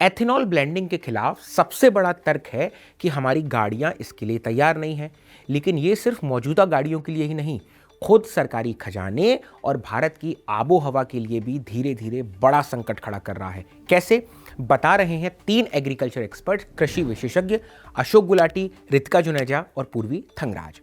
Ethanol blending के खिलाफ सबसे बड़ा तर्क है कि हमारी गाड़ियां इसके लिए तैयार नहीं हैं। लेकिन ये सिर्फ मौजूदा गाड़ियों के लिए ही नहीं, खुद सरकारी खजाने और भारत की आबो हवा के लिए भी धीरे धीरे बड़ा संकट खड़ा कर रहा है। कैसे, बता रहे हैं तीन एग्रीकल्चर एक्सपर्ट, कृषि विशेषज्ञ अशोक गुलाटी, रितिका जुनेजा और पूर्वी थंगराज।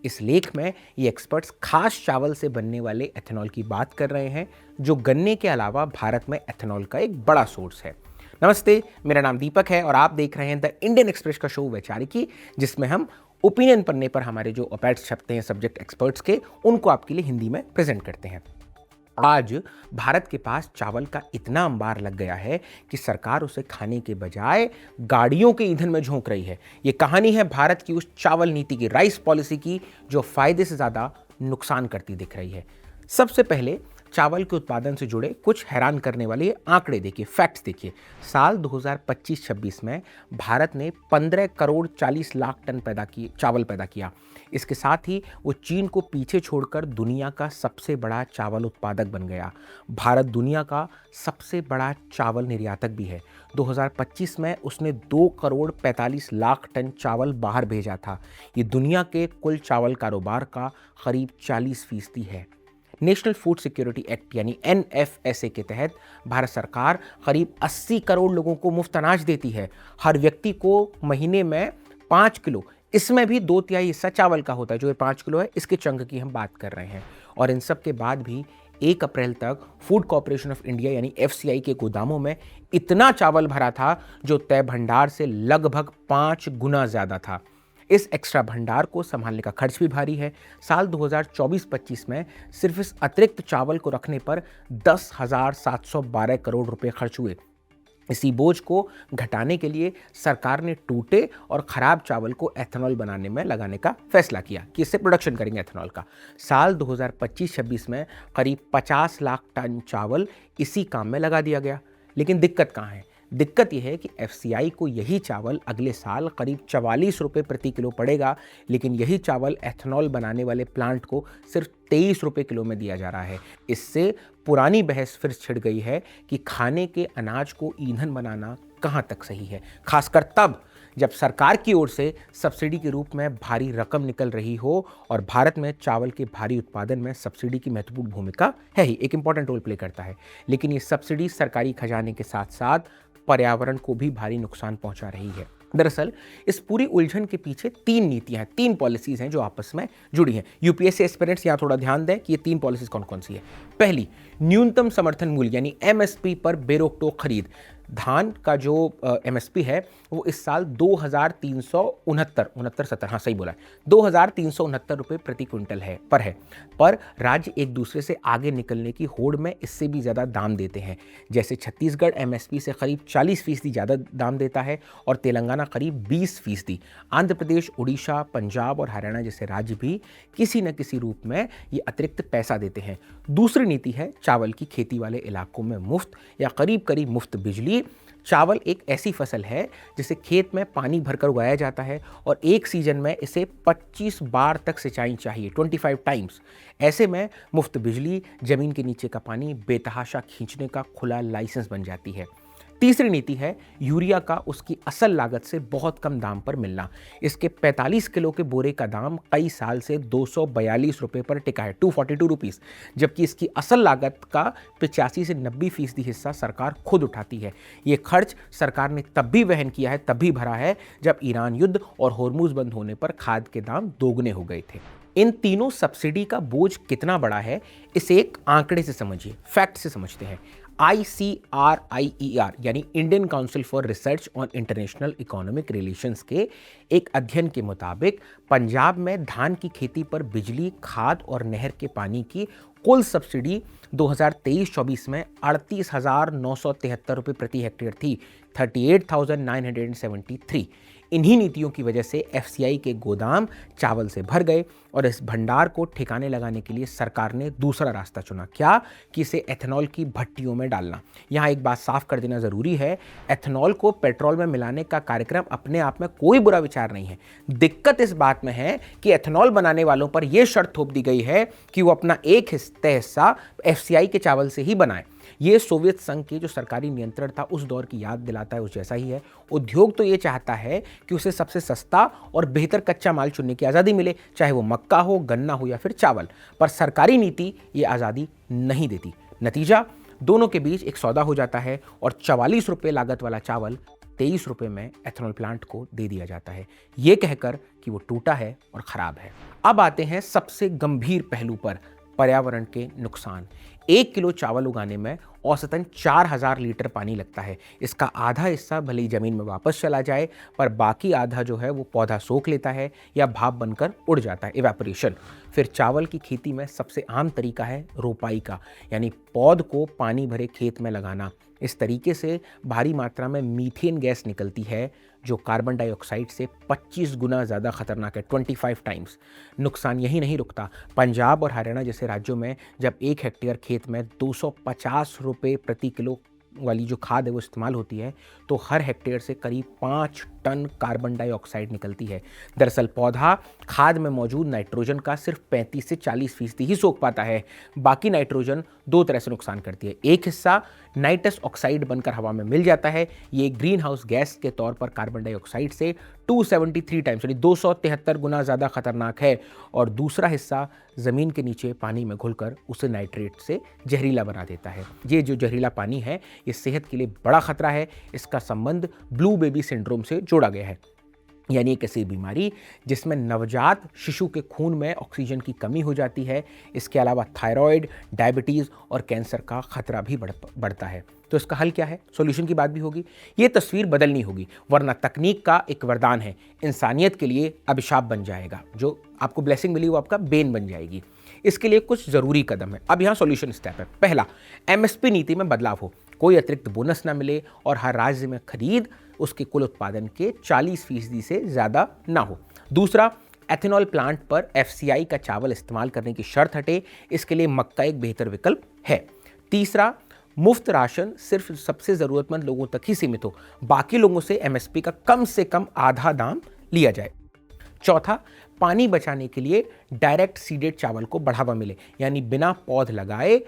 इस लेख में ये एक्सपर्ट्स खास चावल से बनने वाले एथेनॉल की बात कर रहे हैं, जो गन्ने के अलावा भारत में एथेनॉल का एक बड़ा सोर्स है। नमस्ते, मेरा नाम दीपक है और आप देख रहे हैं द इंडियन एक्सप्रेस का शो वैचारिकी, जिसमें हम ओपिनियन पन्ने पर हमारे जो ओपैड्स छपते हैं सब्जेक्ट एक्सपर्ट्स के, उनको आपके लिए हिंदी में प्रेजेंट करते हैं। आज भारत के पास चावल का इतना अंबार लग गया है कि सरकार उसे खाने के बजाय गाड़ियों के ईंधन में झोंक रही है। ये कहानी है भारत की उस चावल नीति की, राइस पॉलिसी की, जो फायदे से ज्यादा नुकसान करती दिख रही है। सबसे पहले चावल के उत्पादन से जुड़े कुछ हैरान करने वाले आंकड़े देखिए, फैक्ट्स देखिए। साल 2025-26 में भारत ने 15 करोड़ 40 लाख टन चावल पैदा किया। इसके साथ ही वो चीन को पीछे छोड़कर दुनिया का सबसे बड़ा चावल उत्पादक बन गया। भारत दुनिया का सबसे बड़ा चावल निर्यातक भी है। 2025 में उसने 2 करोड़ 45 लाख टन चावल बाहर भेजा था। ये दुनिया के कुल चावल कारोबार का करीब 40% है। नेशनल फूड सिक्योरिटी एक्ट यानी NFSA के तहत भारत सरकार करीब 80 करोड़ लोगों को मुफ्त अनाज देती है। हर व्यक्ति को महीने में 5 किलो, इसमें भी 2/3 हिस्सा चावल का होता है। जो ये 5 किलो है, इसके चंक की हम बात कर रहे हैं। और इन सब के बाद भी 1 अप्रैल तक फूड कॉर्पोरेशन ऑफ इंडिया यानी FCI के गोदामों में इतना चावल भरा था जो तय भंडार से लगभग 5 गुना ज्यादा था। इस एक्स्ट्रा भंडार को संभालने का खर्च भी भारी है। साल 2024-25 में सिर्फ इस अतिरिक्त चावल को रखने पर 10,712 करोड़ रुपए खर्च हुए। इसी बोझ को घटाने के लिए सरकार ने टूटे और खराब चावल को एथेनॉल बनाने में लगाने का फैसला किया कि इससे प्रोडक्शन करेंगे एथेनॉल का। साल 2025-26 में करीब 50 लाख टन चावल इसी काम में लगा दिया गया। लेकिन दिक्कत कहाँ है? दिक्कत यह है कि FCI को यही चावल अगले साल करीब 44 रुपये प्रति किलो पड़ेगा, लेकिन यही चावल एथेनॉल बनाने वाले प्लांट को सिर्फ 23 रुपये किलो में दिया जा रहा है। इससे पुरानी बहस फिर छिड़ गई है कि खाने के अनाज को ईंधन बनाना कहाँ तक सही है, खासकर तब जब सरकार की ओर से सब्सिडी के रूप में भारी रकम निकल रही हो। और भारत में चावल के भारी उत्पादन में सब्सिडी की महत्वपूर्ण भूमिका है ही, एक इंपॉर्टेंट रोल प्ले करता है। लेकिन ये सब्सिडी सरकारी खजाने के साथ साथ पर्यावरण को भी भारी नुकसान पहुंचा रही है। दरअसल इस पूरी उलझन के पीछे 3 नीतियां हैं, 3 पॉलिसीज हैं जो आपस में जुड़ी हैं। UPSC एस्पिरेंट्स यहां थोड़ा ध्यान दें कि ये 3 पॉलिसीज कौन कौन सी है। पहली, न्यूनतम समर्थन मूल्य यानी MSP पर बेरोक टोक खरीद। धान का जो MSP है वो इस साल 2,369 रुपये प्रति क्विंटल है पर राज्य एक दूसरे से आगे निकलने की होड़ में इससे भी ज़्यादा दाम देते हैं। जैसे छत्तीसगढ़ MSP से करीब 40% ज़्यादा दाम देता है और तेलंगाना करीब 20%। आंध्र प्रदेश, उड़ीसा, पंजाब और हरियाणा जैसे राज्य भी किसी न किसी रूप में ये अतिरिक्त पैसा देते हैं। दूसरी नीति है चावल की खेती वाले इलाकों में मुफ्त या करीब करीब मुफ्त बिजली। चावल एक ऐसी फसल है जिसे खेत में पानी भरकर उगाया जाता है और एक सीजन में इसे 25 बार तक सिंचाई चाहिए, 25 टाइम्स। ऐसे में मुफ्त बिजली जमीन के नीचे का पानी बेतहाशा खींचने का खुला लाइसेंस बन जाती है। तीसरी नीति है यूरिया का उसकी असल लागत से बहुत कम दाम पर मिलना। इसके 45 किलो के बोरे का दाम कई साल से 242 रुपये पर टिका है, 242 रुपीज़, जबकि इसकी असल लागत का 85 से 90% हिस्सा सरकार खुद उठाती है। ये खर्च सरकार ने तब भी वहन किया है, तब भी भरा है जब ईरान युद्ध और होर्मुज बंद होने पर खाद के दाम दोगुने हो गए थे। इन तीनों सब्सिडी का बोझ कितना बड़ा है, इसे एक आंकड़े से समझिए, फैक्ट से समझते हैं। ICRIER यानी Indian council for research on international economic relations के एक अध्ययन के मुताबिक पंजाब में धान की खेती पर बिजली, खाद और नहर के पानी की कुल सब्सिडी 2023-24 में 38,973 रुपये प्रति हेक्टेयर थी, 38,973। इन्हीं नीतियों की वजह से FCI के गोदाम चावल से भर गए और इस भंडार को ठिकाने लगाने के लिए सरकार ने दूसरा रास्ता चुना। क्या? कि इसे एथेनॉल की भट्टियों में डालना। यहाँ एक बात साफ कर देना ज़रूरी है, एथेनॉल को पेट्रोल में मिलाने का कार्यक्रम अपने आप में कोई बुरा विचार नहीं है। दिक्कत इस बात में है कि एथेनॉल बनाने वालों पर यह शर्त थोप दी गई है कि वो अपना एक हिस्सा FCI के चावल से ही बनाए। ये सोवियत संघ के जो सरकारी नियंत्रण था उस दौर की याद दिलाता है, उस जैसा ही है। उद्योग तो ये चाहता है कि उसे सबसे सस्ता और बेहतर कच्चा माल चुनने की आज़ादी मिले, चाहे वो मक्का हो, गन्ना हो या फिर चावल, पर सरकारी नीति ये आज़ादी नहीं देती। नतीजा, दोनों के बीच एक सौदा हो जाता है और 44 रुपये लागत वाला चावल 23 रुपये में एथेनॉल प्लांट को दे दिया जाता है, ये कहकर कि वो टूटा है और ख़राब है। अब आते हैं सबसे गंभीर पहलू पर, पर्यावरण के नुकसान। 1 किलो चावल उगाने में औसतन 4000 लीटर पानी लगता है। इसका आधा हिस्सा भले ही ज़मीन में वापस चला जाए, पर बाकी आधा जो है वो पौधा सोख लेता है या भाप बनकर उड़ जाता है, इवेपोरेशन। फिर चावल की खेती में सबसे आम तरीका है रोपाई का, यानी पौध को पानी भरे खेत में लगाना। इस तरीके से भारी मात्रा में मीथेन गैस निकलती है, जो कार्बन डाइऑक्साइड से 25 गुना ज़्यादा खतरनाक है, 25 टाइम्स। नुकसान यही नहीं रुकता। पंजाब और हरियाणा जैसे राज्यों में जब 1 हेक्टेयर खेत में 250 रुपये प्रति किलो वाली जो खाद है वो इस्तेमाल होती है, तो हर हेक्टेयर से करीब 5 टन कार्बन डाइऑक्साइड निकलती है। दरअसल पौधा खाद में मौजूद नाइट्रोजन का सिर्फ 35 से 40% ही सोख पाता है। बाकी नाइट्रोजन 2 तरह से नुकसान करती है। एक हिस्सा नाइट्रस ऑक्साइड बनकर हवा में मिल जाता है, ये ग्रीन हाउस गैस के तौर पर कार्बन डाइऑक्साइड से 273 टाइम्स यानी 273 गुना ज़्यादा खतरनाक है, और दूसरा हिस्सा ज़मीन के नीचे पानी में घुलकर उसे नाइट्रेट से जहरीला बना देता है। ये जो जहरीला पानी है ये सेहत के लिए बड़ा खतरा है। इसका संबंध ब्लू बेबी सिंड्रोम से जोड़ा गया है, यानी एक ऐसी बीमारी जिसमें नवजात शिशु के खून में ऑक्सीजन की कमी हो जाती है। इसके अलावा थायराइड, डायबिटीज़ और कैंसर का खतरा भी बढ़ता है। तो इसका हल क्या है? सॉल्यूशन की बात भी होगी, ये तस्वीर बदलनी होगी, वरना तकनीक का एक वरदान है, इंसानियत के लिए अभिशाप बन जाएगा। जो आपको ब्लेसिंग मिली वो आपका बेन बन जाएगी। इसके लिए कुछ ज़रूरी कदम है। अब यहाँ सॉल्यूशन स्टेप है। पहला, एमएसपी नीति में बदलाव हो, कोई अतिरिक्त बोनस ना मिले और हर राज्य में खरीद उसके कुल उत्पादन के 40% से ज़्यादा ना हो। दूसरा, एथेनॉल प्लांट पर एफसीआई का चावल इस्तेमाल करने की शर्त हटे, इसके लिए मक्का एक बेहतर विकल्प है। तीसरा, मुफ्त राशन सिर्फ सबसे ज़रूरतमंद लोगों तक ही सीमित हो, बाकी लोगों से एमएसपी का कम से कम आधा दाम लिया जाए। चौथा, पानी बचाने के लिए डायरेक्ट सीडेड चावल को बढ़ावा मिले, यानी बिना पौध लगाए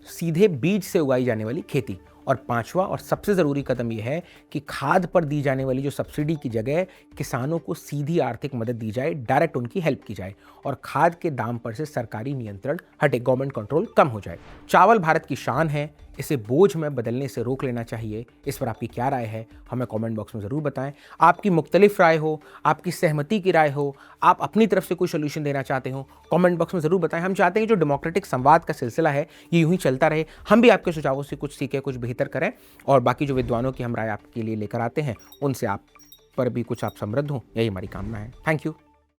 सीधे बीज से उगाई जाने वाली खेती। और पांचवा और सबसे ज़रूरी कदम यह है कि खाद पर दी जाने वाली जो सब्सिडी की जगह किसानों को सीधी आर्थिक मदद दी जाए, डायरेक्ट उनकी हेल्प की जाए, और खाद के दाम पर से सरकारी नियंत्रण हटे, गवर्नमेंट कंट्रोल कम हो जाए। चावल भारत की शान है, इसे बोझ में बदलने से रोक लेना चाहिए। इस पर आपकी क्या राय है, हमें कमेंट बॉक्स में ज़रूर बताएं। आपकी मुख्तलिफ राय हो, आपकी सहमति की राय हो, आप अपनी तरफ से कोई सोल्यूशन देना चाहते हो, कमेंट बॉक्स में ज़रूर बताएं। हम चाहते हैं जो डेमोक्रेटिक संवाद का सिलसिला है ये यूं ही चलता रहे, हम भी आपके सुझावों से कुछ सीखें, कुछ बेहतर करें, और बाकी जो विद्वानों की हम राय आपके लिए लेकर आते हैं उनसे आप पर भी कुछ आप समृद्ध हों, यही हमारी कामना है। Thank you.